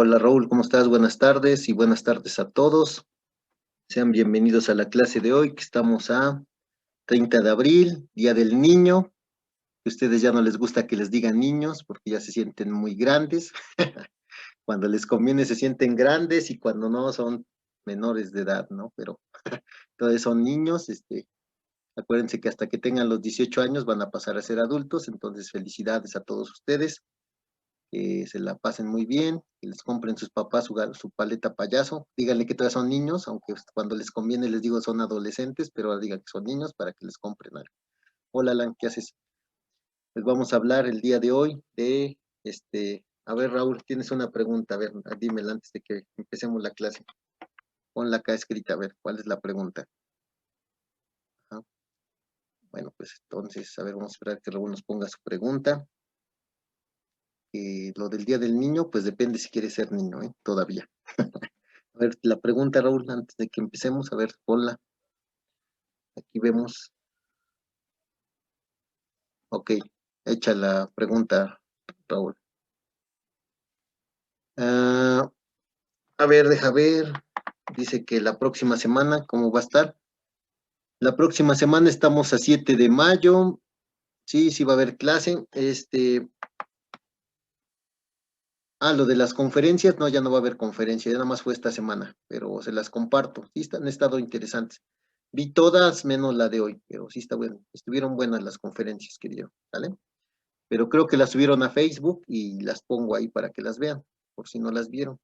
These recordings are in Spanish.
Hola Raúl, ¿cómo estás? Buenas tardes y buenas tardes a todos. Sean bienvenidos a la clase de hoy, que estamos a 30 de abril, Día del Niño. Que ustedes ya no les gusta que les digan niños porque ya se sienten muy grandes. Cuando les conviene se sienten grandes y cuando no son menores de edad, ¿no? Pero entonces son niños. Acuérdense que hasta que tengan los 18 años van a pasar a ser adultos, entonces felicidades a todos ustedes. Que se la pasen muy bien, que les compren sus papás su paleta payaso, díganle que todavía son niños, aunque cuando les conviene les digo son adolescentes, pero ahora digan que son niños para que les compren algo. Hola Alan, ¿qué haces? Pues vamos a hablar el día de hoy de, a ver Raúl, tienes una pregunta, a ver, dímela antes de que empecemos la clase. Ponla acá escrita, a ver, ¿cuál es la pregunta? Ajá. Bueno, pues entonces, a ver, vamos a esperar que Raúl nos ponga su pregunta. Lo del Día del Niño, pues depende si quiere ser niño, ¿eh? Todavía. A ver, la pregunta, Raúl, antes de que empecemos, a ver, ponla. Aquí vemos. Ok, echa la pregunta, Raúl. Ah, a ver, deja ver. Dice que la próxima semana, ¿cómo va a estar? La próxima semana estamos a 7 de mayo. Sí, sí va a haber clase. Lo de las conferencias, no, ya no va a haber conferencia, ya nada más fue esta semana, pero se las comparto. Sí, han estado interesantes. Vi todas menos la de hoy, pero sí está bueno. Estuvieron buenas las conferencias que dio, ¿vale? Pero creo que las subieron a Facebook y las pongo ahí para que las vean, por si no las vieron.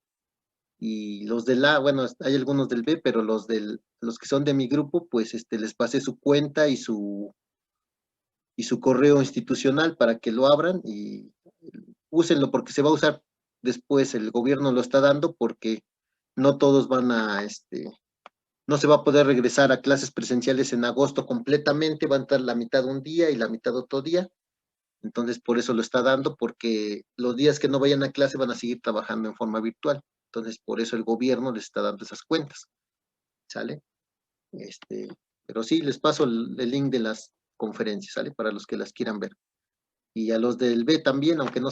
Y los del A, bueno, hay algunos del B, pero los que son de mi grupo, pues les pasé su cuenta y su correo institucional para que lo abran y úsenlo porque se va a usar después, el gobierno lo está dando porque no todos no se va a poder regresar a clases presenciales en agosto completamente, va a estar la mitad un día y la mitad otro día. Entonces, por eso lo está dando, porque los días que no vayan a clase van a seguir trabajando en forma virtual. Entonces, por eso el gobierno les está dando esas cuentas. ¿Sale? Este, pero sí, les paso el link de las conferencias, ¿sale? Para los que las quieran ver. Y a los del B también, aunque no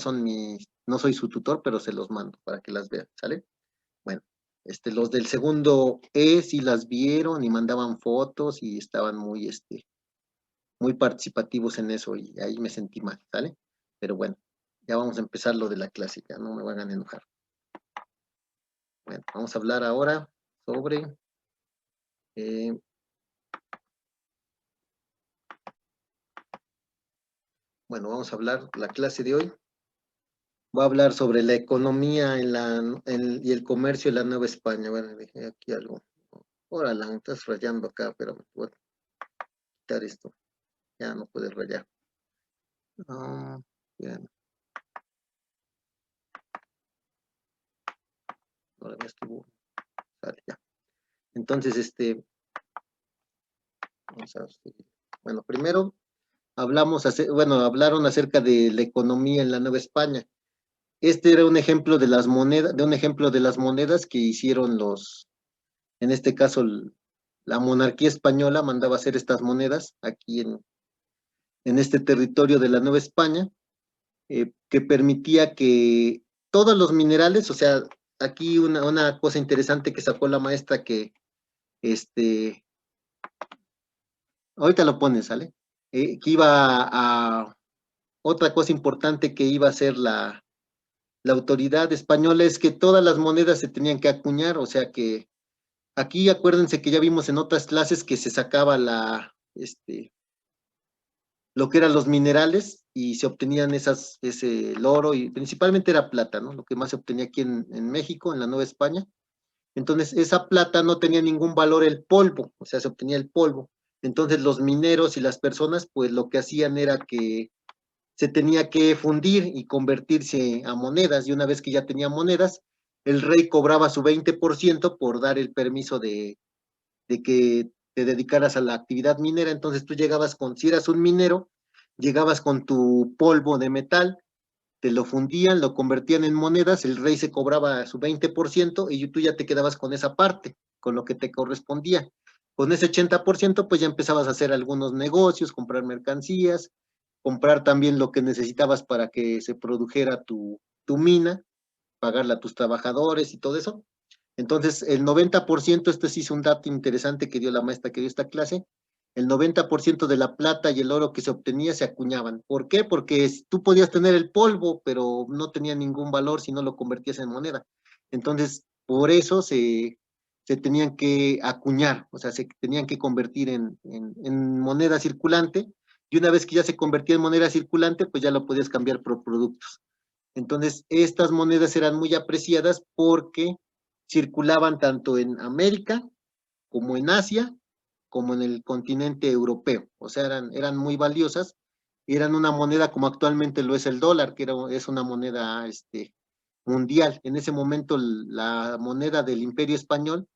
soy su tutor, pero se los mando para que las vean, ¿sale? Bueno, los del segundo E sí las vieron y mandaban fotos y estaban muy participativos en eso y ahí me sentí mal, ¿sale? Pero bueno, ya vamos a empezar lo de la clásica, no me van a enojar. Bueno, vamos a hablar ahora sobre bueno, vamos a hablar, la clase de hoy va a hablar sobre la economía y el comercio en la Nueva España. Bueno, dejé aquí algo. Órale, me estás rayando acá, pero voy a quitar esto. Ya no puedes rayar. Bien. Ahora ya estuvo. Sale, ya. Entonces, vamos a seguir. Bueno, primero hablaron acerca de la economía en la Nueva España. Este era un ejemplo de las monedas que hicieron en este caso, la monarquía española mandaba hacer estas monedas aquí en este territorio de la Nueva España, que permitía que todos los minerales, o sea, aquí una cosa interesante que sacó la maestra que, ahorita lo pones, ¿sale? Que otra cosa importante que iba a hacer la autoridad española es que todas las monedas se tenían que acuñar, o sea que aquí acuérdense que ya vimos en otras clases que se sacaba lo que eran los minerales y se obtenían el oro y principalmente era plata, ¿no? Lo que más se obtenía aquí en México, en la Nueva España. Entonces, esa plata no tenía ningún valor el polvo, o sea, se obtenía el polvo. Entonces, los mineros y las personas, pues lo que hacían era que se tenía que fundir y convertirse a monedas, y una vez que ya tenía monedas, el rey cobraba su 20% por dar el permiso de que te dedicaras a la actividad minera. Entonces tú llegabas si eras un minero, llegabas con tu polvo de metal, te lo fundían, lo convertían en monedas, el rey se cobraba su 20% y tú ya te quedabas con esa parte, con lo que te correspondía. Con ese 80%, pues ya empezabas a hacer algunos negocios, comprar mercancías, comprar también lo que necesitabas para que se produjera tu mina, pagarle a tus trabajadores y todo eso. Entonces, el 90%, este sí es un dato interesante que dio la maestra que dio esta clase, el 90% de la plata y el oro que se obtenía se acuñaban. ¿Por qué? Porque tú podías tener el polvo, pero no tenía ningún valor si no lo convertías en moneda. Entonces, por eso se tenían que acuñar, o sea, se tenían que convertir en moneda circulante, y una vez que ya se convertía en moneda circulante, pues ya lo podías cambiar por productos. Entonces, estas monedas eran muy apreciadas porque circulaban tanto en América como en Asia, como en el continente europeo. O sea, eran muy valiosas. Eran una moneda como actualmente lo es el dólar, que es una moneda mundial. En ese momento la moneda del Imperio Español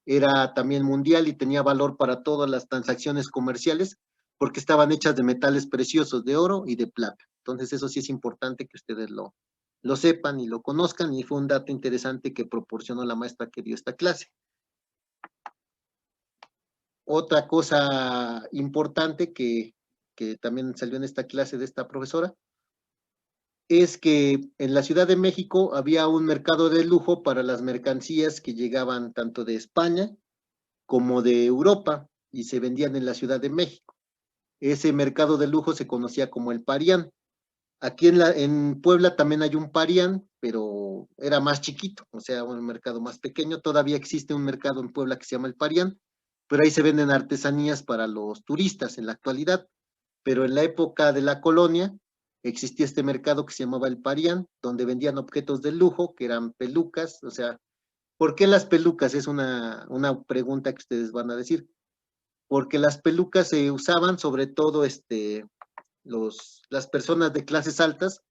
era también mundial y tenía valor para todas las transacciones comerciales porque estaban hechas de metales preciosos, de oro y de plata. Entonces eso sí es importante que ustedes lo sepan y lo conozcan, y fue un dato interesante que proporcionó la maestra que dio esta clase. Otra cosa importante que también salió en esta clase de esta profesora es que en la Ciudad de México había un mercado de lujo para las mercancías que llegaban tanto de España como de Europa y se vendían en la Ciudad de México. Ese mercado de lujo se conocía como el Parián. Aquí en Puebla también hay un Parián, pero era más chiquito, o sea, un mercado más pequeño. Todavía existe un mercado en Puebla que se llama el Parián, pero ahí se venden artesanías para los turistas en la actualidad. Pero en la época de la colonia existía este mercado que se llamaba el Parián, donde vendían objetos de lujo, que eran pelucas. O sea, ¿por qué las pelucas? Es una pregunta que ustedes van a decir. Porque las pelucas se usaban sobre todo las personas de clases altas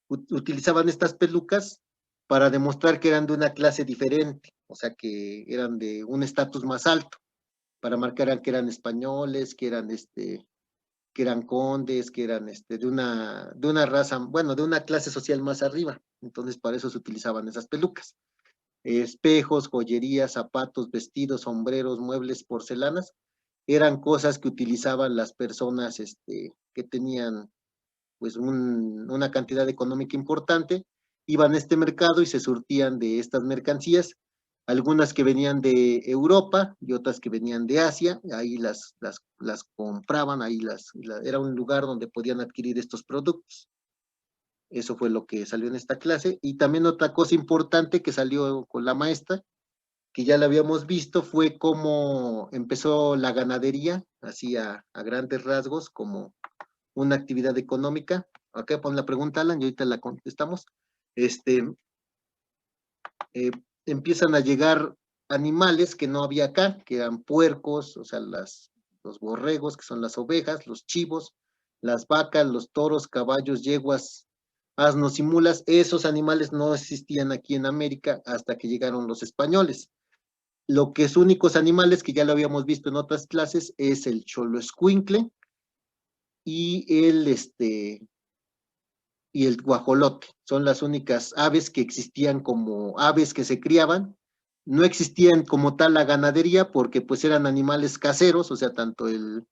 utilizaban estas pelucas para demostrar que eran de una clase diferente, o sea, que eran de un estatus más alto, para marcar que eran españoles, que eran condes, que eran de una raza, bueno, de una clase social más arriba. Entonces, para eso se utilizaban esas pelucas. Espejos, joyerías, zapatos, vestidos, sombreros, muebles, porcelanas, eran cosas que utilizaban las personas que tenían pues una cantidad económica importante, iban a este mercado y se surtían de estas mercancías, algunas que venían de Europa y otras que venían de Asia. Ahí las compraban, era un lugar donde podían adquirir estos productos. Eso fue lo que salió en esta clase. Y también otra cosa importante que salió con la maestra, que ya la habíamos visto, fue cómo empezó la ganadería, así a grandes rasgos, como una actividad económica. Acá pon la pregunta, Alan, y ahorita la contestamos. Este, eh, Empiezan a llegar animales que no había acá, que eran puercos, o sea, los borregos, que son las ovejas, los chivos, las vacas, los toros, caballos, yeguas, asnos y mulas. Esos animales no existían aquí en América hasta que llegaron los españoles. Lo que es únicos animales, que ya lo habíamos visto en otras clases, es el xoloescuincle y el guajolote. Son las únicas aves que existían como aves que se criaban. No existían como tal la ganadería porque pues eran animales caseros, o sea, tanto el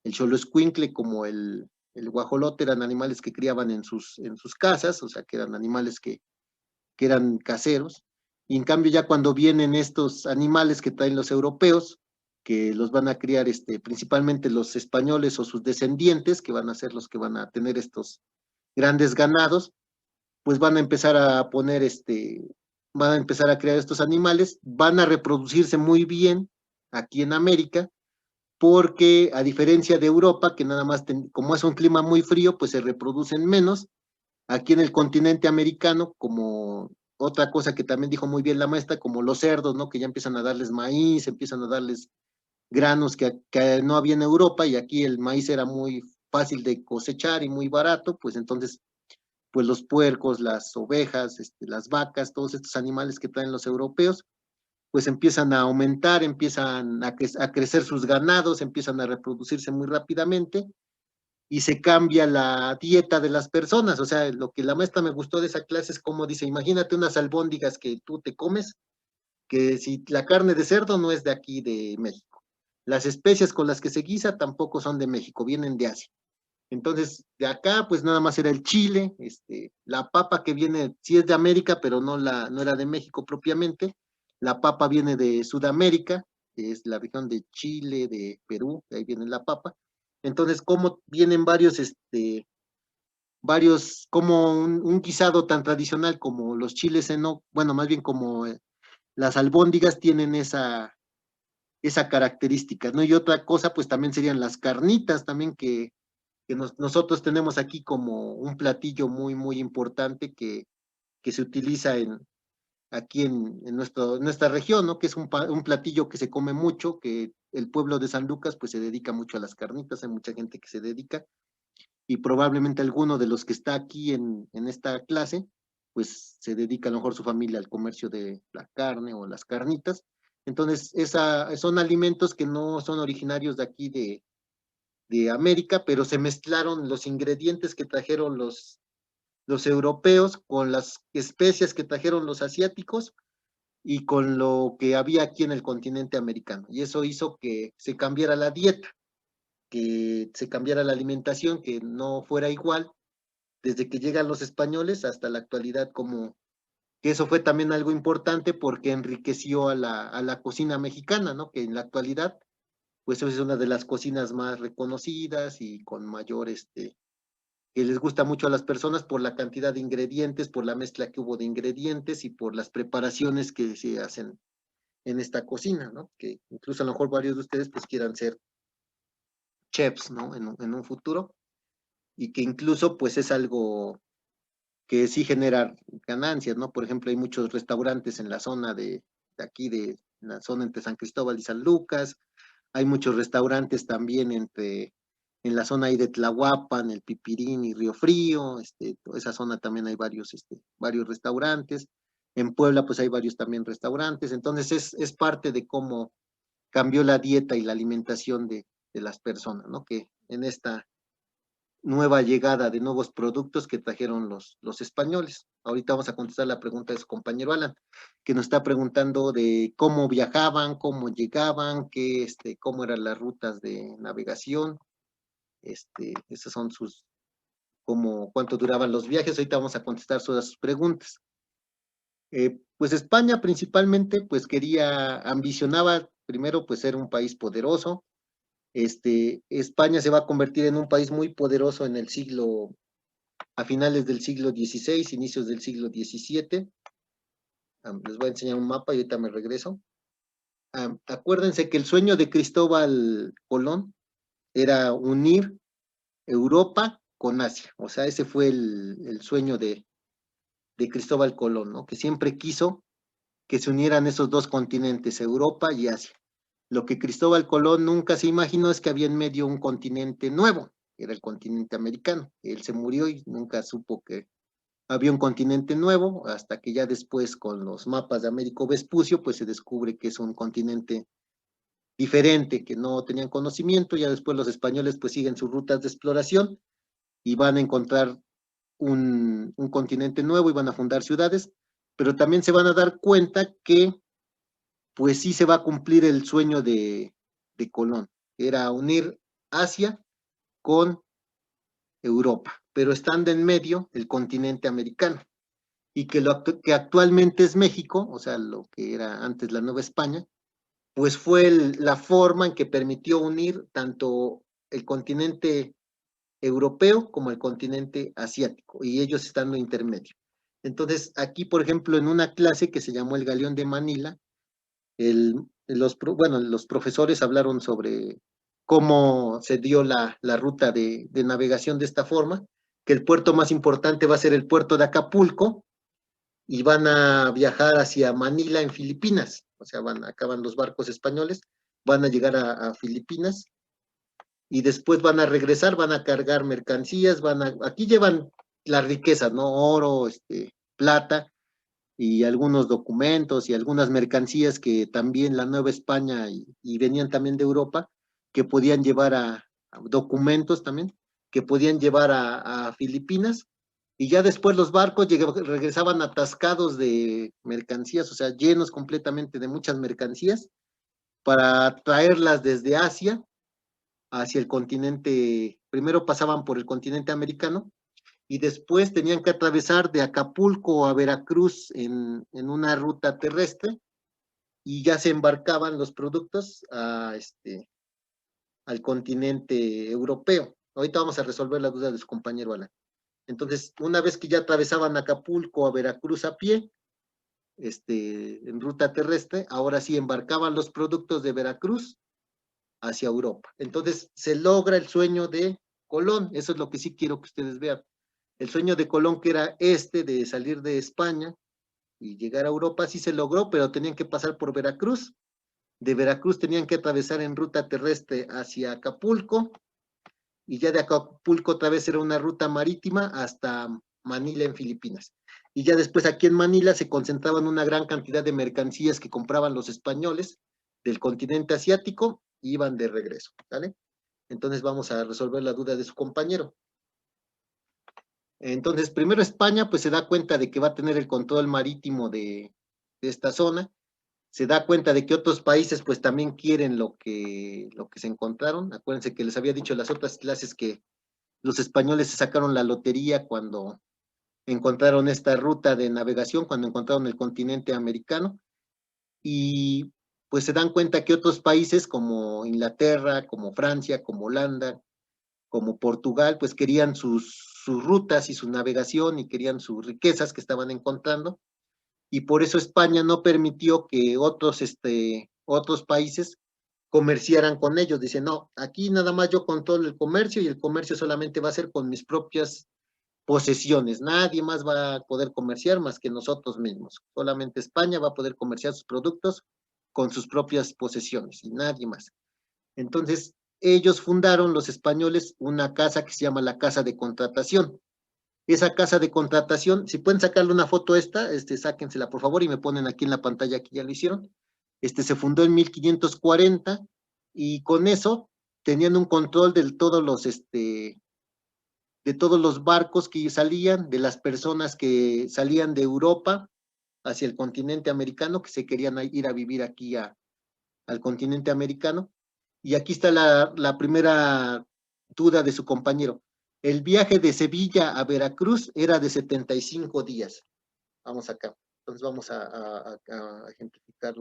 xoloescuincle como el guajolote eran animales que criaban en sus casas, o sea, que eran animales que eran caseros. Y en cambio ya cuando vienen estos animales que traen los europeos, que los van a criar principalmente los españoles o sus descendientes, que van a ser los que van a tener estos grandes ganados, pues van a empezar a crear estos animales, van a reproducirse muy bien aquí en América, porque a diferencia de Europa, que nada más, como es un clima muy frío, pues se reproducen menos. Aquí en el continente americano, como otra cosa que también dijo muy bien la maestra, como los cerdos, ¿no? Que ya empiezan a darles maíz, empiezan a darles granos que no había en Europa, y aquí el maíz era muy fácil de cosechar y muy barato. Pues entonces pues los puercos, las ovejas, las vacas, todos estos animales que traen los europeos, pues empiezan a aumentar, empiezan a crecer sus ganados, empiezan a reproducirse muy rápidamente y se cambia la dieta de las personas. O sea, lo que la maestra me gustó de esa clase es como dice, imagínate unas albóndigas que tú te comes, que si la carne de cerdo no es de aquí de México. Las especias con las que se guisa tampoco son de México, vienen de Asia. Entonces, de acá, pues nada más era el chile, la papa que viene, sí es de América, pero no era de México propiamente. La papa viene de Sudamérica, que es la región de Chile, de Perú, de ahí viene la papa. Entonces, como vienen varios, como un guisado tan tradicional como los chiles bueno, más bien como las albóndigas tienen esa característica, ¿no? Y otra cosa, pues también serían las carnitas, también que nosotros tenemos aquí como un platillo muy, muy importante que se utiliza aquí en nuestra región, ¿no? Que es un platillo que se come mucho, que el pueblo de San Lucas pues se dedica mucho a las carnitas, hay mucha gente que se dedica, y probablemente alguno de los que está aquí en esta clase, pues se dedica a lo mejor su familia al comercio de la carne o las carnitas. Entonces, son alimentos que no son originarios de aquí de América, pero se mezclaron los ingredientes que trajeron los europeos con las especias que trajeron los asiáticos y con lo que había aquí en el continente americano. Y eso hizo que se cambiara la dieta, que se cambiara la alimentación, que no fuera igual desde que llegan los españoles hasta la actualidad, como que eso fue también algo importante porque enriqueció a la cocina mexicana, ¿no? Que en la actualidad, pues es una de las cocinas más reconocidas y con mayor, que les gusta mucho a las personas por la cantidad de ingredientes, por la mezcla que hubo de ingredientes y por las preparaciones que se hacen en esta cocina, ¿no? Que incluso a lo mejor varios de ustedes pues quieran ser chefs, ¿no? En un futuro y que incluso pues es algo que sí genera ganancias, ¿no? Por ejemplo, hay muchos restaurantes en la zona de aquí, de la zona entre San Cristóbal y San Lucas, hay muchos restaurantes también en la zona ahí de Tlahuapan, el Pipirín y Río Frío, toda esa zona también hay varios restaurantes. En Puebla, pues hay varios también restaurantes. Entonces, es parte de cómo cambió la dieta y la alimentación de las personas, ¿no? Que en esta nueva llegada de nuevos productos que trajeron los españoles. Ahorita vamos a contestar la pregunta de su compañero Alan, que nos está preguntando de cómo viajaban, cómo llegaban, cómo eran las rutas de navegación. Esas son cuánto duraban los viajes. Ahorita vamos a contestar todas sus preguntas. Pues España principalmente, pues ambicionaba primero pues ser un país poderoso. España se va a convertir en un país muy poderoso a finales del siglo XVI, inicios del siglo XVII. Les voy a enseñar un mapa y ahorita me regreso. Acuérdense que el sueño de Cristóbal Colón era unir Europa con Asia. O sea, ese fue el sueño de Cristóbal Colón, ¿no? Que siempre quiso que se unieran esos dos continentes, Europa y Asia. Lo que Cristóbal Colón nunca se imaginó es que había en medio un continente nuevo, que era el continente americano. Él se murió y nunca supo que había un continente nuevo, hasta que ya después con los mapas de Américo Vespucio, pues se descubre que es un continente diferente, que no tenían conocimiento. Ya después los españoles pues siguen sus rutas de exploración y van a encontrar un continente nuevo y van a fundar ciudades, pero también se van a dar cuenta que pues sí se va a cumplir el sueño de Colón, que era unir Asia con Europa, pero estando en medio el continente americano, y que actualmente es México, o sea, lo que era antes la Nueva España, pues fue la forma en que permitió unir tanto el continente europeo como el continente asiático, y ellos estando intermedio. Entonces, aquí, por ejemplo, en una clase que se llamó el Galeón de Manila, los profesores hablaron sobre cómo se dio la ruta de navegación de esta forma, que el puerto más importante va a ser el puerto de Acapulco y van a viajar hacia Manila en Filipinas, o sea, acaban los barcos españoles, van a llegar a Filipinas y después van a regresar, van a cargar mercancías, aquí llevan las riquezas, ¿no? Oro, plata, y algunos documentos y algunas mercancías que también la Nueva España y venían también de Europa, que podían llevar a documentos también, que podían llevar a Filipinas, y ya después los barcos regresaban atascados de mercancías, o sea, llenos completamente de muchas mercancías, para traerlas desde Asia hacia el continente primero pasaban por el continente americano y después tenían que atravesar de Acapulco a Veracruz en una ruta terrestre y ya se embarcaban los productos al continente europeo. Ahorita vamos a resolver la duda de su compañero Alan. Entonces, una vez que ya atravesaban Acapulco a Veracruz a pie, en ruta terrestre, ahora sí embarcaban los productos de Veracruz hacia Europa. Entonces, se logra el sueño de Colón, eso es lo que sí quiero que ustedes vean. El sueño de Colón, que era de salir de España y llegar a Europa, sí se logró, pero tenían que pasar por Veracruz. De Veracruz tenían que atravesar en ruta terrestre hacia Acapulco, y ya de Acapulco otra vez era una ruta marítima hasta Manila en Filipinas. Y ya después aquí en Manila se concentraban una gran cantidad de mercancías que compraban los españoles del continente asiático y iban de regreso, ¿vale? Entonces vamos a resolver la duda de su compañero. Entonces, primero España pues se da cuenta de que va a tener el control marítimo de esta zona, se da cuenta de que otros países pues también quieren lo que se encontraron. Acuérdense que les había dicho en las otras clases que los españoles se sacaron la lotería cuando encontraron esta ruta de navegación, cuando encontraron el continente americano, y pues se dan cuenta que otros países como Inglaterra, como Francia, como Holanda, como Portugal, pues querían sus rutas y su navegación y querían sus riquezas que estaban encontrando, y por eso España no permitió que otros países comerciaran con ellos. Dicen, no, aquí nada más yo controlo el comercio y el comercio solamente va a ser con mis propias posesiones. Nadie más va a poder comerciar más que nosotros mismos. Solamente España va a poder comerciar sus productos con sus propias posesiones y nadie más. Entonces, ellos fundaron, los españoles, una casa que se llama la Casa de Contratación. Esa casa de contratación, si pueden sacarle una foto sáquensela por favor y me ponen aquí en la pantalla que ya lo hicieron. Se fundó en 1540 y con eso tenían un control de todos los barcos que salían, de las personas que salían de Europa hacia el continente americano, que se querían ir a vivir aquí al continente americano. Y aquí está la primera duda de su compañero. El viaje de Sevilla a Veracruz era de 75 días. Vamos acá. Entonces vamos a ejemplificar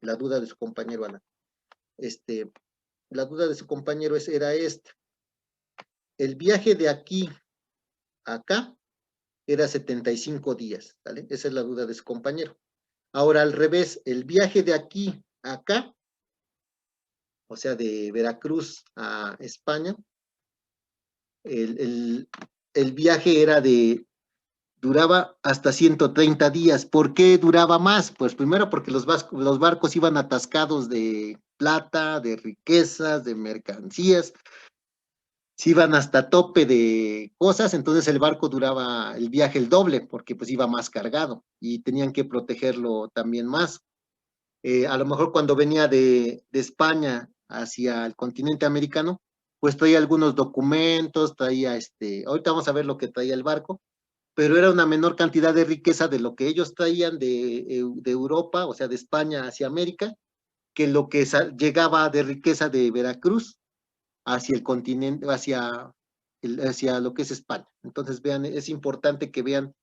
la duda de su compañero Ana. La duda de su compañero era esta. El viaje de aquí a acá era 75 días, ¿vale? Esa es la duda de su compañero. Ahora, al revés, el viaje de aquí a acá, o sea, de Veracruz a España, el viaje duraba hasta 130 días. ¿Por qué duraba más? Pues primero porque los barcos iban atascados de plata, de riquezas, de mercancías, si iban hasta tope de cosas, entonces el barco duraba el viaje el doble, porque pues iba más cargado y tenían que protegerlo también más. A lo mejor cuando venía de España hacia el continente americano, pues traía algunos documentos, ahorita vamos a ver lo que traía el barco, pero era una menor cantidad de riqueza de lo que ellos traían de Europa, o sea, de España hacia América, que lo que llegaba de riqueza de Veracruz hacia el continente, hacia lo que es España. Entonces, vean, es importante que vean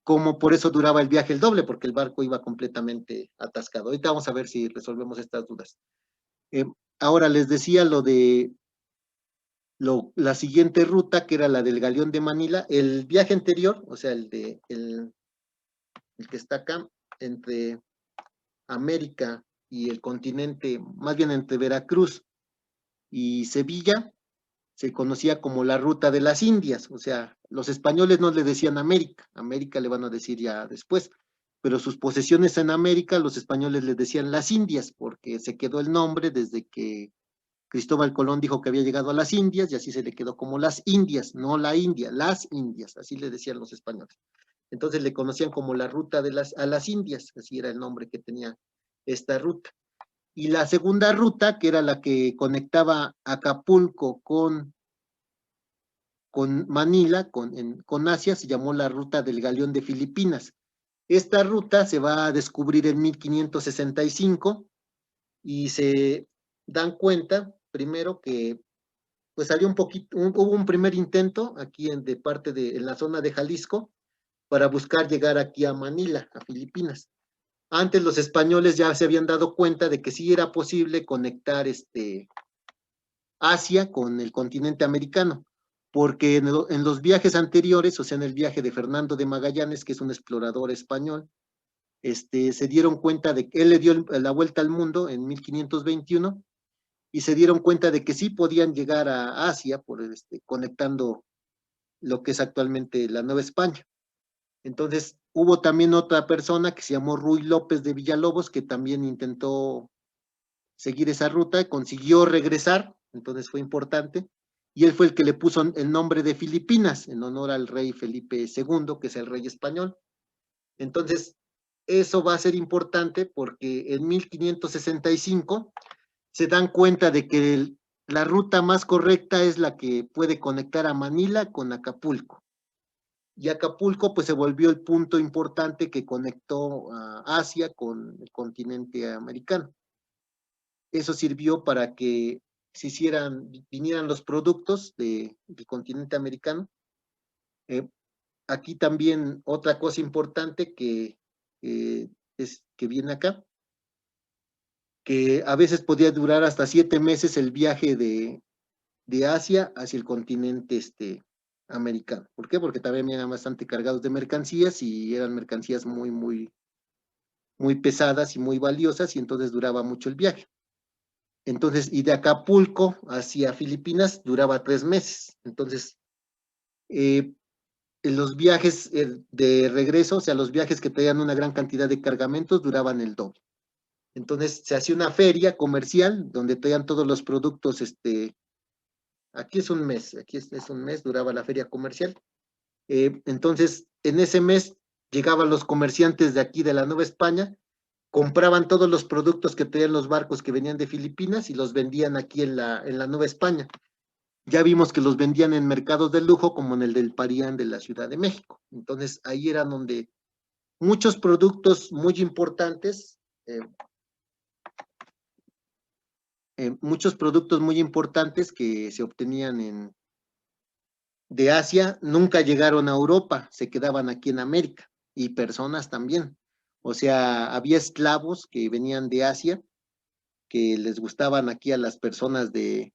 cómo por eso duraba el viaje el doble, porque el barco iba completamente atascado. Ahorita vamos a ver si resolvemos estas dudas. Ahora les decía la siguiente ruta, que era la del Galeón de Manila. El viaje anterior, o sea, el que está acá, entre América y el continente, más bien entre Veracruz y Sevilla, se conocía como la ruta de las Indias, o sea, los españoles no le decían América, América le van a decir ya después, pero sus posesiones en América, los españoles le decían las Indias, porque se quedó el nombre desde que Cristóbal Colón dijo que había llegado a las Indias, y así se le quedó como las Indias, no la India, las Indias, así le decían los españoles. Entonces le conocían como la ruta a las Indias, así era el nombre que tenía esta ruta. Y la segunda ruta, que era la que conectaba Acapulco con Manila, con Asia, se llamó la ruta del Galeón de Filipinas. Esta ruta se va a descubrir en 1565 y se dan cuenta, primero, que pues salió un poquito, hubo un primer intento aquí en la zona de Jalisco para buscar llegar aquí a Manila, a Filipinas. Antes los españoles ya se habían dado cuenta de que sí era posible conectar Asia con el continente americano, porque en los viajes anteriores, o sea, en el viaje de Fernando de Magallanes, que es un explorador español, se dieron cuenta de que él le dio la vuelta al mundo en 1521 y se dieron cuenta de que sí podían llegar a Asia conectando lo que es actualmente la Nueva España. Entonces, hubo también otra persona que se llamó Ruy López de Villalobos, que también intentó seguir esa ruta, consiguió regresar, entonces fue importante, y él fue el que le puso el nombre de Filipinas, en honor al rey Felipe II, que es el rey español. Entonces, eso va a ser importante porque en 1565 se dan cuenta de que la ruta más correcta es la que puede conectar a Manila con Acapulco. Y Acapulco pues se volvió el punto importante que conectó a Asia con el continente americano. Eso sirvió para que vinieran los productos del continente americano. Aquí también otra cosa importante que viene acá, que a veces podía durar hasta 7 meses el viaje de Asia hacia el continente americano. ¿Por qué? Porque también eran bastante cargados de mercancías y eran mercancías muy, muy, muy pesadas y muy valiosas y entonces duraba mucho el viaje. Entonces, y de Acapulco hacia Filipinas duraba 3 meses. Entonces, en los viajes de regreso, o sea, los viajes que traían una gran cantidad de cargamentos duraban el doble. Entonces, se hacía una feria comercial donde traían todos los productos, aquí es un mes, es un mes, duraba la feria comercial. Entonces, en ese mes llegaban los comerciantes de aquí de la Nueva España, compraban todos los productos que traían los barcos que venían de Filipinas y los vendían aquí en la Nueva España. Ya vimos que los vendían en mercados de lujo como en el del Parián de la Ciudad de México. Entonces, ahí era donde muchos productos muy importantes, muchos productos muy importantes que se obtenían de Asia nunca llegaron a Europa, se quedaban aquí en América y personas también. O sea, había esclavos que venían de Asia que les gustaban aquí a las personas de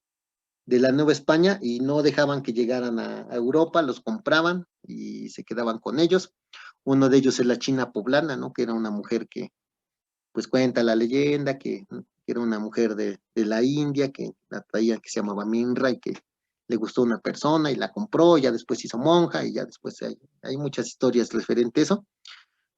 la Nueva España y no dejaban que llegaran a Europa, los compraban y se quedaban con ellos. Uno de ellos es la China poblana, ¿no? Que era una mujer que, pues cuenta la leyenda, que era una mujer de la India, que la traía, que se llamaba Minra y que le gustó una persona y la compró, ya después hizo monja y ya después hay muchas historias referentes a eso.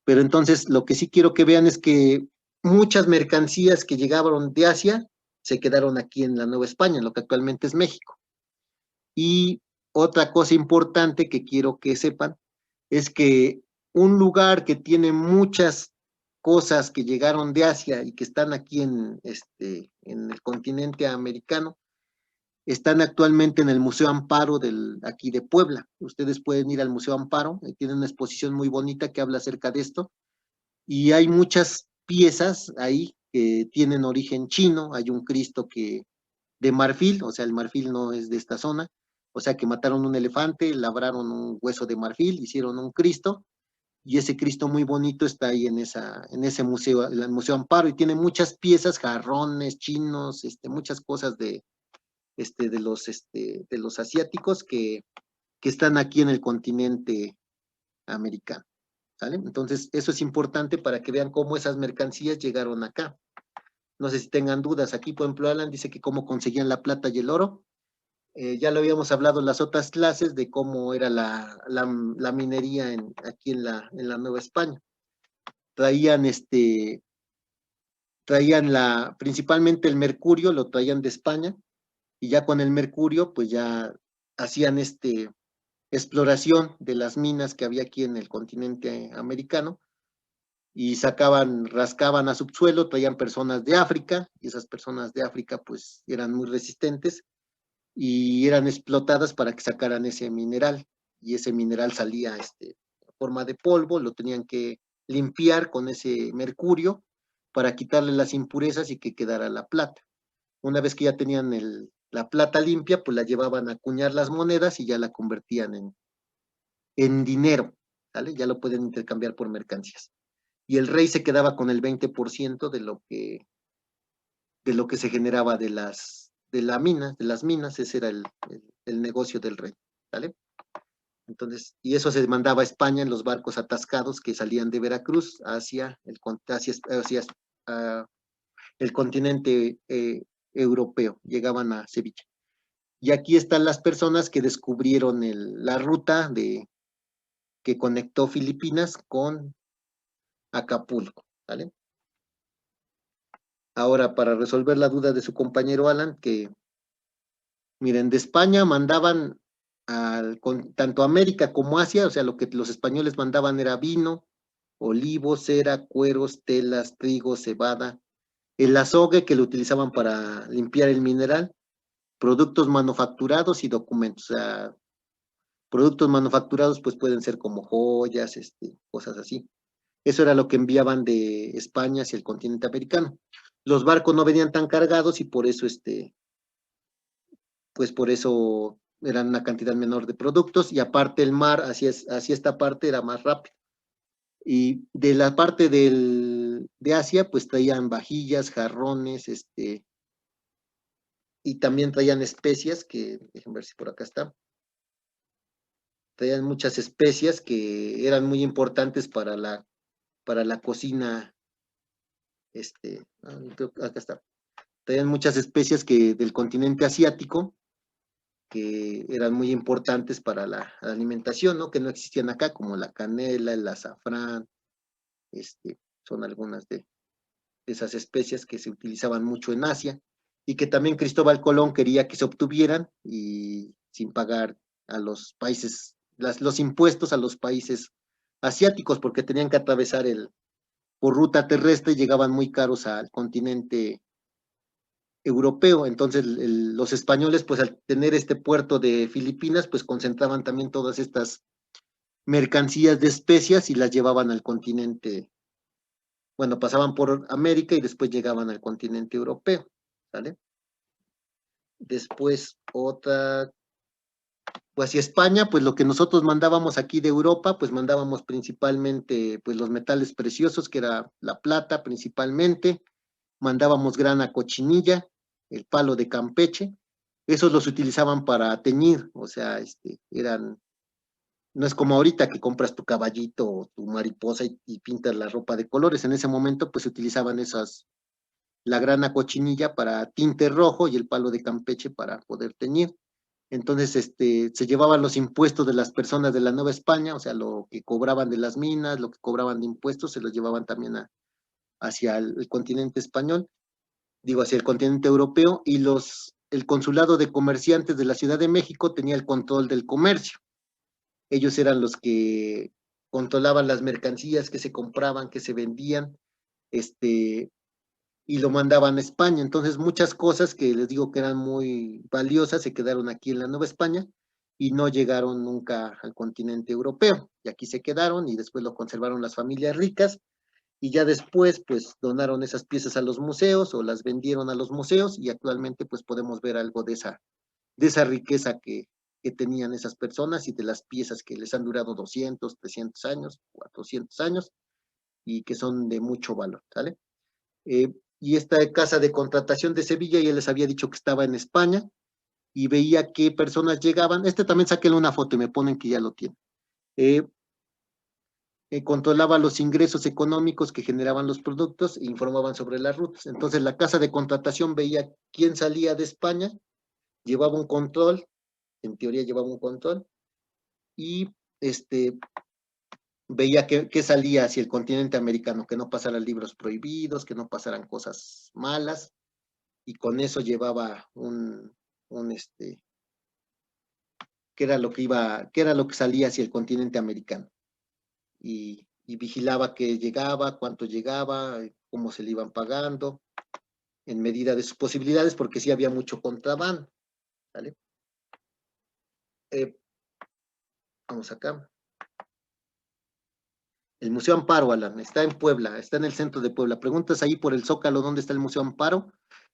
Pero entonces lo que sí quiero que vean es que muchas mercancías que llegaron de Asia se quedaron aquí en la Nueva España, en lo que actualmente es México. Y otra cosa importante que quiero que sepan es que un lugar que tiene muchas cosas que llegaron de Asia y que están aquí en el continente americano, están actualmente en el Museo Amparo aquí de Puebla. Ustedes pueden ir al Museo Amparo, tiene una exposición muy bonita que habla acerca de esto, y hay muchas piezas ahí que tienen origen chino. Hay un Cristo de marfil, o sea, el marfil no es de esta zona, o sea, que mataron un elefante, labraron un hueso de marfil, hicieron un Cristo, y ese Cristo muy bonito está ahí en ese museo, el Museo Amparo, y tiene muchas piezas, jarrones chinos, muchas cosas de los asiáticos que están aquí en el continente americano, ¿sale? Entonces, eso es importante para que vean cómo esas mercancías llegaron acá. No sé si tengan dudas. Aquí, por ejemplo, Alan dice que cómo conseguían la plata y el oro. Ya lo habíamos hablado en las otras clases de cómo era la minería aquí en la Nueva España. Traían principalmente el mercurio, lo traían de España, y ya con el mercurio, pues ya hacían exploración de las minas que había aquí en el continente americano, y rascaban a subsuelo, traían personas de África, y esas personas de África pues eran muy resistentes, y eran explotadas para que sacaran ese mineral, y ese mineral salía en forma de polvo, lo tenían que limpiar con ese mercurio para quitarle las impurezas y que quedara la plata. Una vez que ya tenían la plata limpia, pues la llevaban a acuñar las monedas y ya la convertían en dinero, ¿vale? Ya lo pueden intercambiar por mercancías. Y el rey se quedaba con el 20% de lo que se generaba de las minas, ese era el negocio del rey, ¿vale? Entonces, y eso se mandaba a España en los barcos atascados que salían de Veracruz hacia el continente europeo, llegaban a Sevilla. Y aquí están las personas que descubrieron la ruta que conectó Filipinas con Acapulco, ¿vale? Ahora, para resolver la duda de su compañero Alan, que miren, de España mandaban tanto América como Asia, o sea, lo que los españoles mandaban era vino, olivo, cera, cueros, telas, trigo, cebada, el azogue que lo utilizaban para limpiar el mineral, productos manufacturados y documentos. O sea, productos manufacturados pues pueden ser como joyas, cosas así. Eso era lo que enviaban de España hacia el continente americano. Los barcos no venían tan cargados y por eso pues por eso eran una cantidad menor de productos y aparte el mar hacia esta parte era más rápido. Y de la parte de Asia, pues traían vajillas, jarrones, y también traían especias, que déjenme ver si por acá está. Traían muchas especias que eran muy importantes para la cocina, acá está. Traían muchas especias del continente asiático, que eran muy importantes para la alimentación, ¿no? Que no existían acá, como la canela, el azafrán, son algunas de esas especias que se utilizaban mucho en Asia y que también Cristóbal Colón quería que se obtuvieran y sin pagar a los países, los impuestos a los países asiáticos, porque tenían que atravesar por ruta terrestre y llegaban muy caros al continente europeo. Entonces, los españoles, pues al tener este puerto de Filipinas, pues concentraban también todas estas mercancías de especias y las llevaban al continente, bueno, pasaban por América y después llegaban al continente europeo, ¿vale? Después pues y España, pues lo que nosotros mandábamos aquí de Europa, pues mandábamos principalmente pues los metales preciosos, que era la plata principalmente, mandábamos grana cochinilla, el palo de Campeche, esos los utilizaban para teñir, o sea, no es como ahorita que compras tu caballito o tu mariposa y pintas la ropa de colores, en ese momento pues utilizaban la grana cochinilla para tinte rojo y el palo de Campeche para poder teñir. Entonces, se llevaban los impuestos de las personas de la Nueva España, o sea, lo que cobraban de las minas, lo que cobraban de impuestos, se los llevaban también hacia el continente español, digo, hacia el continente europeo, y el consulado de comerciantes de la Ciudad de México tenía el control del comercio. Ellos eran los que controlaban las mercancías que se compraban, que se vendían, y lo mandaban a España. Entonces, muchas cosas que les digo que eran muy valiosas se quedaron aquí en la Nueva España y no llegaron nunca al continente europeo. Y aquí se quedaron y después lo conservaron las familias ricas y ya después pues donaron esas piezas a los museos o las vendieron a los museos y actualmente pues podemos ver algo de esa riqueza que tenían esas personas y de las piezas que les han durado 200, 300 años, 400 años y que son de mucho valor, ¿sale? Y esta casa de contratación de Sevilla, ya les había dicho que estaba en España, y veía qué personas llegaban. También saqué una foto y me ponen que ya lo tienen. Controlaba los ingresos económicos que generaban los productos e informaban sobre las rutas. Entonces, la casa de contratación veía quién salía de España, llevaba un control, en teoría llevaba un control, y veía qué salía hacia el continente americano, que no pasaran libros prohibidos, que no pasaran cosas malas, y con eso llevaba qué era lo que salía hacia el continente americano. Y vigilaba qué llegaba, cuánto llegaba, cómo se le iban pagando, en medida de sus posibilidades, porque sí había mucho contrabando, ¿vale? Vamos acá. El Museo Amparo, Alan, está en Puebla, está en el centro de Puebla. Preguntas ahí por el Zócalo, ¿dónde está el Museo Amparo?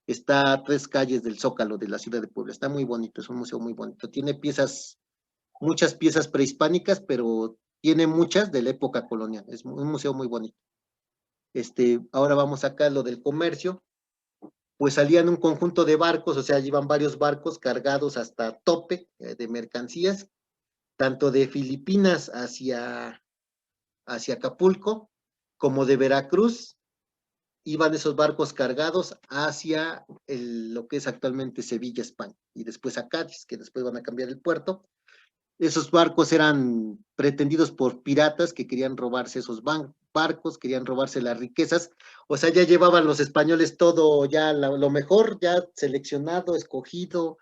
está a 3 calles del Zócalo de la ciudad de Puebla. Está muy bonito, es un museo muy bonito. Tiene piezas, muchas piezas prehispánicas, pero tiene muchas de la época colonial. Es un museo muy bonito. Ahora vamos acá a lo del comercio. Pues salían un conjunto de barcos, o sea, llevan varios barcos cargados hasta tope de mercancías, tanto de Filipinas hacia Acapulco, como de Veracruz, iban esos barcos cargados hacia lo que es actualmente Sevilla, España, y después a Cádiz, que después van a cambiar el puerto. Esos barcos eran pretendidos por piratas que querían robarse esos barcos, querían robarse las riquezas, o sea, ya llevaban los españoles todo, ya lo mejor, ya seleccionado, escogido,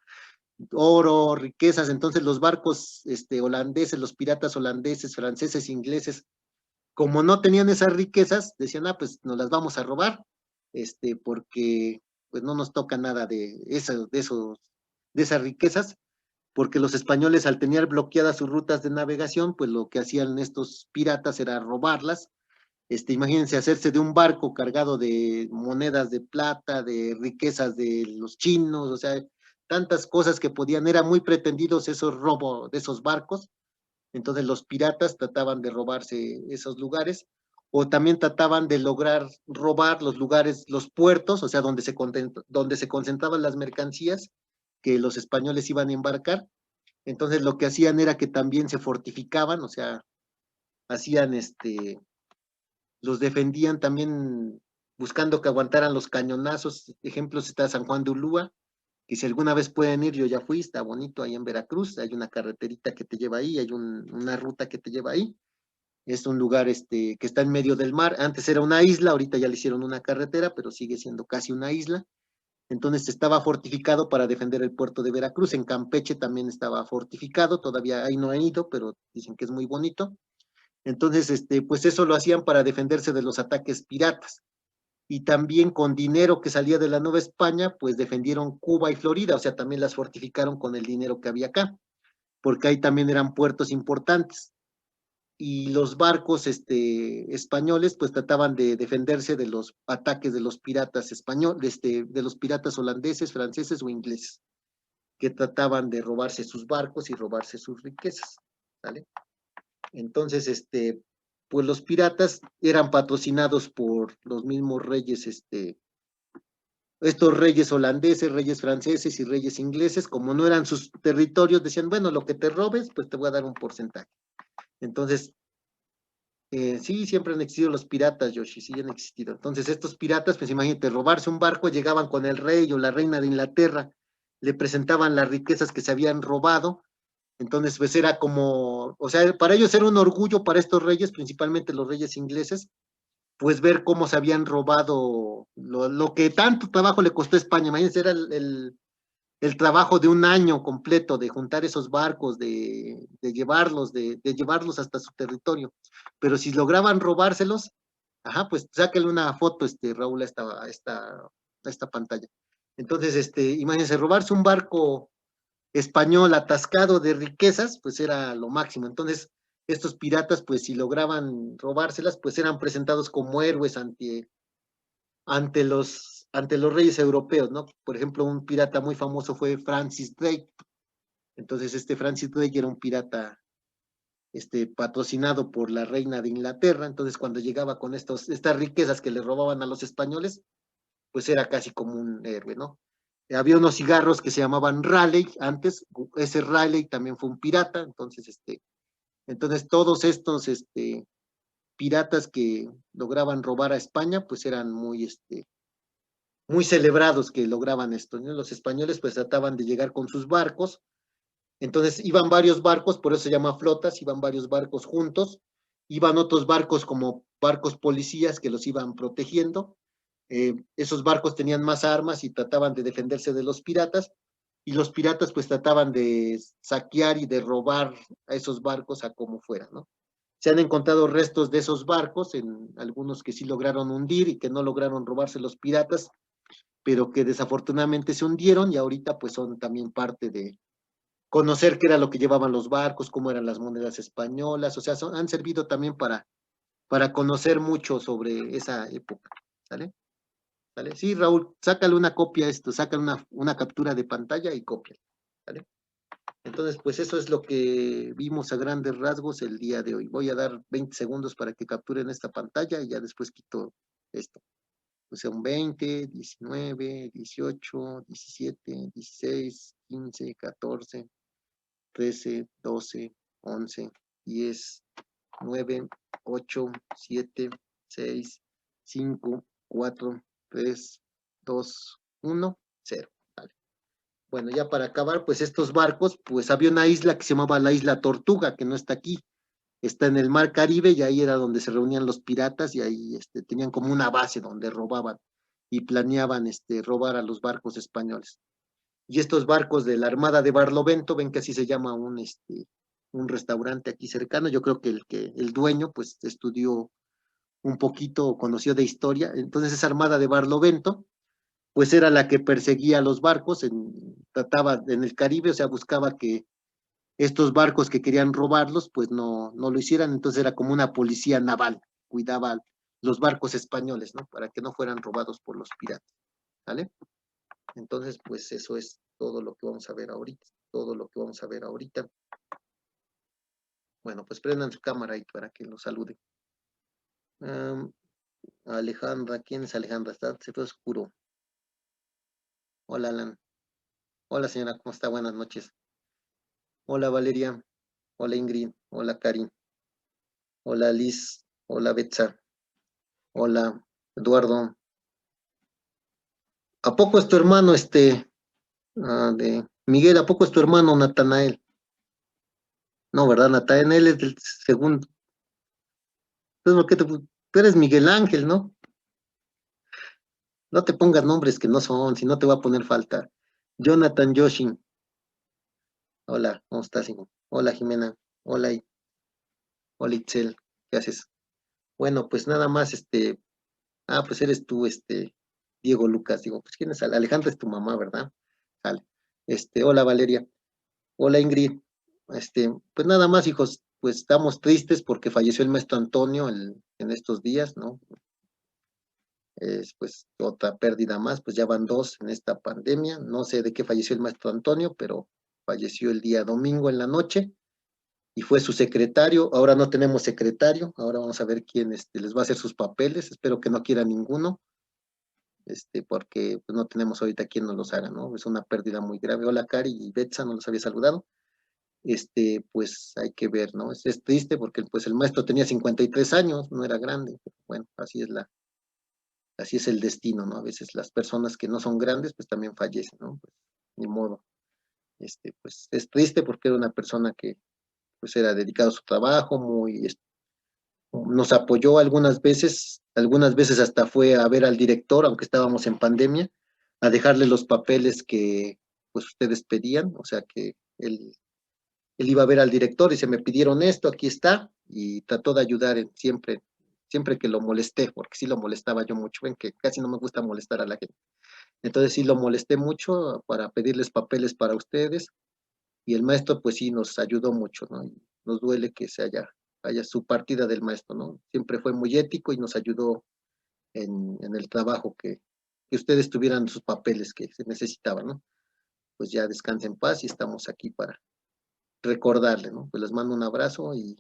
oro, riquezas, entonces los barcos holandeses, los piratas holandeses, franceses, ingleses, como no tenían esas riquezas, decían, ah, pues nos las vamos a robar, porque pues no nos toca nada de esas riquezas, porque los españoles al tener bloqueadas sus rutas de navegación, pues lo que hacían estos piratas era robarlas. Imagínense hacerse de un barco cargado de monedas de plata, de riquezas de los chinos, o sea, tantas cosas que podían, eran muy pretendidos esos robos de esos barcos, entonces los piratas trataban de robarse esos lugares, o también trataban de lograr robar los lugares, los puertos, o sea, donde se concentraban las mercancías que los españoles iban a embarcar. Entonces lo que hacían era que también se fortificaban, o sea, hacían los defendían también buscando que aguantaran los cañonazos. Ejemplos está San Juan de Ulúa, que si alguna vez pueden ir, yo ya fui, está bonito ahí en Veracruz, hay una carreterita que te lleva ahí, hay una ruta que te lleva ahí. Es un lugar que está en medio del mar. Antes era una isla, ahorita ya le hicieron una carretera, pero sigue siendo casi una isla. Entonces estaba fortificado para defender el puerto de Veracruz. En Campeche también estaba fortificado, todavía ahí no he ido, pero dicen que es muy bonito. Entonces, pues eso lo hacían para defenderse de los ataques piratas. Y también con dinero que salía de la Nueva España, pues defendieron Cuba y Florida, o sea, también las fortificaron con el dinero que había acá, porque ahí también eran puertos importantes. Y los barcos españoles pues trataban de defenderse de los ataques de los piratas españoles, de los piratas holandeses, franceses o ingleses, que trataban de robarse sus barcos y robarse sus riquezas, ¿vale? Entonces, pues los piratas eran patrocinados por los mismos reyes, estos reyes holandeses, reyes franceses y reyes ingleses, como no eran sus territorios, decían, bueno, lo que te robes, pues te voy a dar un porcentaje. Entonces, sí, siempre han existido los piratas, Yoshi, sí han existido. Entonces, estos piratas, pues imagínate, robarse un barco, llegaban con el rey o la reina de Inglaterra, le presentaban las riquezas que se habían robado. Entonces, pues era como, o sea, para ellos era un orgullo para estos reyes, principalmente los reyes ingleses, pues ver cómo se habían robado lo que tanto trabajo le costó a España. Imagínense, era el trabajo de un año completo de juntar esos barcos, de llevarlos hasta su territorio. Pero si lograban robárselos, ajá, pues sáquenle una foto, Raúl, a esta pantalla. Entonces, imagínense, robarse un barco español atascado de riquezas, pues era lo máximo. Entonces, estos piratas, pues si lograban robárselas, pues eran presentados como héroes ante los reyes europeos, ¿no? Por ejemplo, un pirata muy famoso fue Francis Drake. Entonces, este Francis Drake era un pirata patrocinado por la reina de Inglaterra. Entonces, cuando llegaba con estas riquezas que le robaban a los españoles, pues era casi como un héroe, ¿no? Había unos cigarros que se llamaban Raleigh antes, ese Raleigh también fue un pirata, entonces todos estos piratas que lograban robar a España, pues eran muy celebrados que lograban esto, ¿no? Los españoles pues trataban de llegar con sus barcos, entonces iban varios barcos, por eso se llama flotas, iban varios barcos juntos, iban otros barcos como barcos policías que los iban protegiendo, esos barcos tenían más armas y trataban de defenderse de los piratas, y los piratas pues trataban de saquear y de robar a esos barcos a como fuera, ¿no? Se han encontrado restos de esos barcos, en algunos que sí lograron hundir y que no lograron robarse los piratas, pero que desafortunadamente se hundieron y ahorita pues son también parte de conocer qué era lo que llevaban los barcos, cómo eran las monedas españolas, o sea, han servido también para conocer mucho sobre esa época, ¿sale? ¿Vale? Sí, Raúl, sácale una copia a esto, sácale una captura de pantalla y copia. ¿Vale? Entonces, pues eso es lo que vimos a grandes rasgos el día de hoy. Voy a dar 20 segundos para que capturen esta pantalla y ya después quito esto. Pues son 20, 19, 18, 17, 16, 15, 14, 13, 12, 11, 10, 9, 8, 7, 6, 5, 4, 3, 2, 1, 0. Vale. Bueno, ya para acabar, pues estos barcos, pues había una isla que se llamaba la Isla Tortuga, que no está aquí, está en el Mar Caribe y ahí era donde se reunían los piratas y ahí tenían como una base donde robaban y planeaban robar a los barcos españoles. Y estos barcos de la Armada de Barlovento, ven que así se llama un restaurante aquí cercano, yo creo que el dueño pues estudió un poquito, conoció de historia, entonces esa Armada de Barlovento pues era la que perseguía a los barcos, trataba en el Caribe, o sea, buscaba que estos barcos que querían robarlos, pues no lo hicieran, entonces era como una policía naval, cuidaba los barcos españoles, ¿no? Para que no fueran robados por los piratas, ¿vale? Entonces, pues eso es todo lo que vamos a ver ahorita, todo lo que vamos a ver ahorita. Bueno, pues prendan su cámara ahí para que lo saluden. Alejandra, ¿quién es Alejandra? Se fue oscuro. Hola, Alan. Hola, señora, ¿cómo está? Buenas noches. Hola, Valeria. Hola, Ingrid. Hola, Karin. Hola, Liz. Hola, Betsa. Hola, Eduardo. ¿A poco es tu hermano, de Miguel, ¿a poco es tu hermano Natanael? No, ¿verdad? Natanael es del segundo. Entonces, ¿por qué tú eres Miguel Ángel, ¿no? No te pongas nombres que no son, si no te va a poner falta. Jonathan Yoshin. Hola, ¿cómo estás, hijo? Hola, Jimena. Hola, hola, Itzel. ¿Qué haces? Bueno, pues nada más, pues eres tú, Diego Lucas. Digo, pues ¿quién es? Alejandra es tu mamá, ¿verdad? Vale. Hola, Valeria. Hola, Ingrid. Pues nada más, hijos, pues estamos tristes porque falleció el maestro Antonio en estos días, ¿no? Es pues otra pérdida más, pues ya van dos en esta pandemia. No sé de qué falleció el maestro Antonio, pero falleció el día domingo en la noche y fue su secretario. Ahora no tenemos secretario, ahora vamos a ver quién les va a hacer sus papeles. Espero que no quiera ninguno, porque pues, no tenemos ahorita quien nos los haga, ¿no? Es una pérdida muy grave. Hola, Cari y Betsa, no los había saludado. Pues hay que ver, ¿no? Es triste porque pues el maestro tenía 53 años, no era grande. Pero bueno, así es el destino, ¿no? A veces las personas que no son grandes, pues también fallecen, ¿no? Pues, ni modo. Pues es triste porque era una persona que pues era dedicado a su trabajo, nos apoyó algunas veces hasta fue a ver al director, aunque estábamos en pandemia, a dejarle los papeles que pues ustedes pedían, o sea que él iba a ver al director y se me pidieron esto, aquí está, y trató de ayudar siempre que lo molesté, porque sí lo molestaba yo mucho, ven que casi no me gusta molestar a la gente. Entonces sí lo molesté mucho para pedirles papeles para ustedes, y el maestro pues sí nos ayudó mucho, ¿no? Y nos duele que haya su partida del maestro, ¿no? Siempre fue muy ético y nos ayudó en el trabajo que ustedes tuvieran sus papeles que se necesitaban, ¿no? Pues ya descansen en paz y estamos aquí para recordarle, ¿no? Pues les mando un abrazo y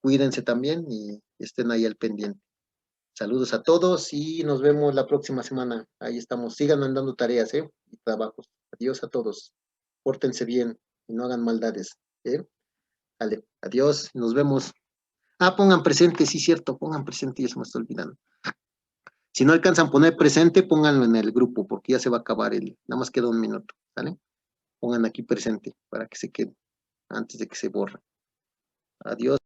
cuídense también y estén ahí al pendiente. Saludos a todos y nos vemos la próxima semana. Ahí estamos. Sigan mandando tareas, ¿eh? Y trabajos. Adiós a todos. Pórtense bien y no hagan maldades, ¿eh? Vale, adiós, nos vemos. Pongan presente, sí, cierto, pongan presente, ya se me está olvidando. Si no alcanzan a poner presente, pónganlo en el grupo, porque ya se va a acabar nada más queda un minuto, ¿vale? Pongan aquí presente para que se quede antes de que se borre. Adiós.